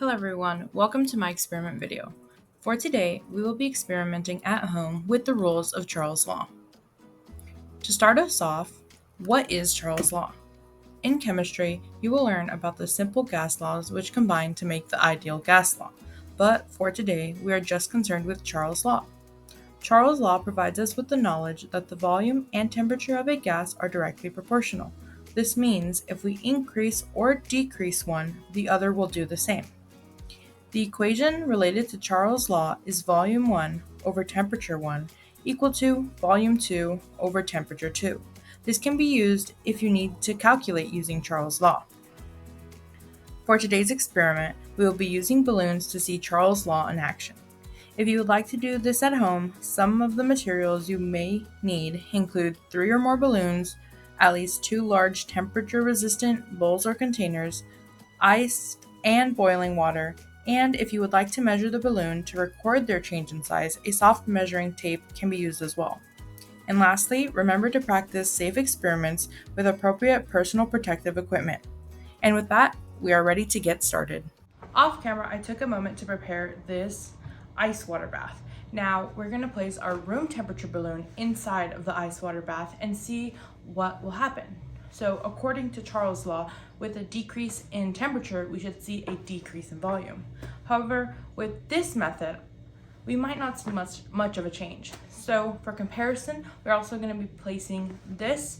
Hello everyone, welcome to my experiment video. For today, we will be experimenting at home with the rules of Charles' Law. To start us off, what is Charles' Law? In chemistry, you will learn about the simple gas laws which combine to make the ideal gas law, but for today, we are just concerned with Charles' Law. Charles' Law provides us with the knowledge that the volume and temperature of a gas are directly proportional. This means if we increase or decrease one, the other will do the same. The equation related to Charles' Law is volume 1 over temperature 1 equal to volume 2 over temperature 2. This can be used if you need to calculate using Charles' Law. For today's experiment, we will be using balloons to see Charles' Law in action. If you would like to do this at home, some of the materials you may need include 3 or more balloons, at least 2 large temperature-resistant bowls or containers, ice and boiling water, and if you would like to measure the balloon to record their change in size, a soft measuring tape can be used as well. And lastly, remember to practice safe experiments with appropriate personal protective equipment. And with that, we are ready to get started. Off camera, I took a moment to prepare this ice water bath. Now, we're going to place our room temperature balloon inside of the ice water bath and see what will happen. So according to Charles' Law, with a decrease in temperature, we should see a decrease in volume. However, with this method, we might not see much of a change. So for comparison, we're also going to be placing this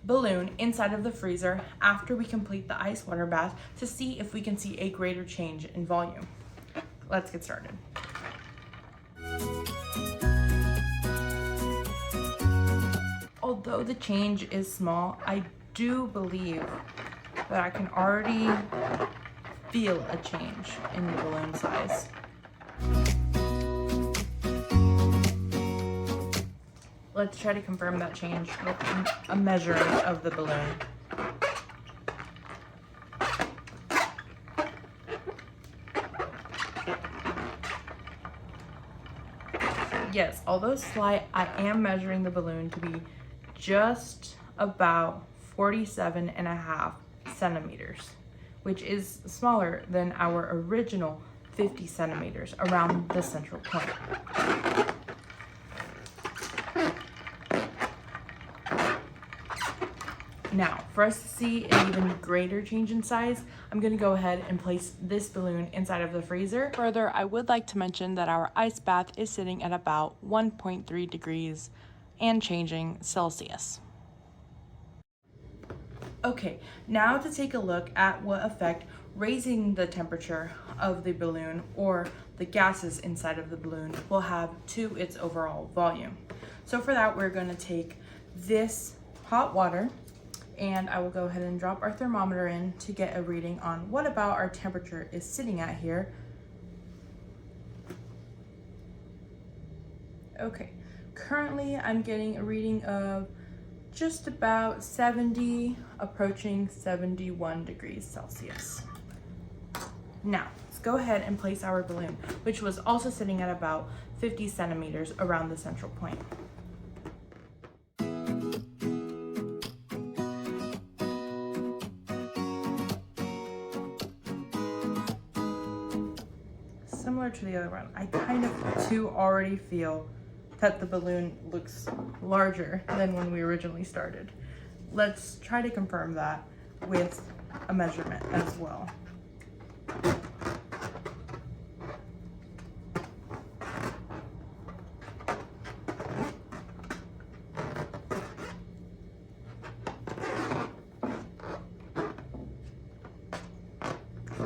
balloon inside of the freezer after we complete the ice water bath to see if we can see a greater change in volume. Let's get started. Although the change is small, I do believe that I can already feel a change in the balloon size. Let's try to confirm that change with a measurement of the balloon. Yes, although slight, I am measuring the balloon to be just about 47.5 centimeters, which is smaller than our original 50 centimeters around the central point. Now, for us to see an even greater change in size, I'm going to go ahead and place this balloon inside of the freezer. Further, I would like to mention that our ice bath is sitting at about 1.3 degrees and changing Celsius. Okay, now to take a look at what effect raising the temperature of the balloon or the gases inside of the balloon will have to its overall volume. So for that, we're going to take this hot water, and I will go ahead and drop our thermometer in to get a reading on what about our temperature is sitting at here. Okay, currently I'm getting a reading of just about 70, approaching 71 degrees Celsius. Now, let's go ahead and place our balloon, which was also sitting at about 50 centimeters around the central point. Similar to the other one, I kind of too already feel that the balloon looks larger than when we originally started. Let's try to confirm that with a measurement as well.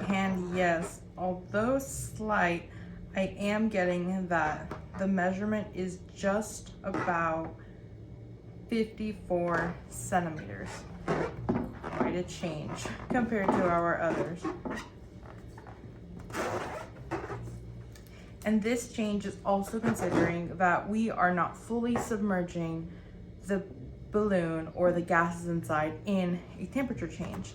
And yes, although slight, I am getting that the measurement is just about 54 centimeters. Quite a change compared to our others. And this change is also considering that we are not fully submerging the balloon or the gases inside in a temperature change.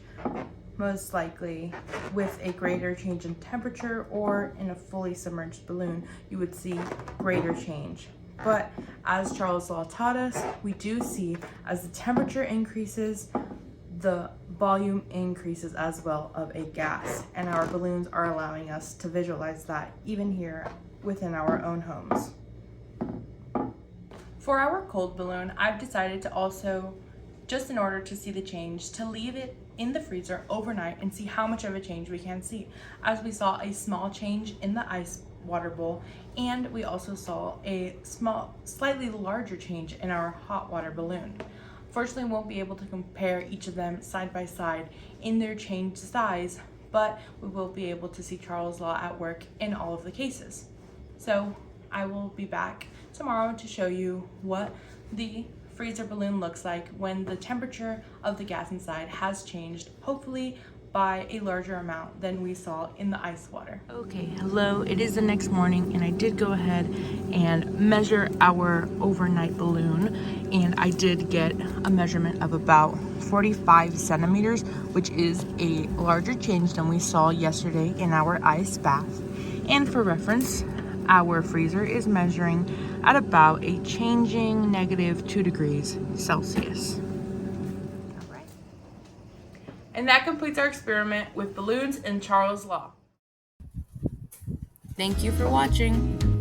Most likely with a greater change in temperature or in a fully submerged balloon, you would see greater change. But as Charles' Law taught us, we do see as the temperature increases, the volume increases as well of a gas, and our balloons are allowing us to visualize that even here within our own homes. For our cold balloon, I've decided to also, just in order to see the change, to leave it in the freezer overnight and see how much of a change we can see, as we saw a small change in the ice water bowl, and we also saw a slightly larger change in our hot water balloon. Fortunately, we won't be able to compare each of them side by side in their changed size, but we will be able to see Charles' Law at work in all of the cases. So I will be back tomorrow to show you what the freezer balloon looks like when the temperature of the gas inside has changed, hopefully by a larger amount than we saw in the ice water. Okay, hello, it is the next morning, and I did go ahead and measure our overnight balloon, and I did get a measurement of about 45 centimeters, which is a larger change than we saw yesterday in our ice bath. And for reference, our freezer is measuring at about a changing -2 degrees Celsius. And that completes our experiment with balloons and Charles' Law. Thank you for watching.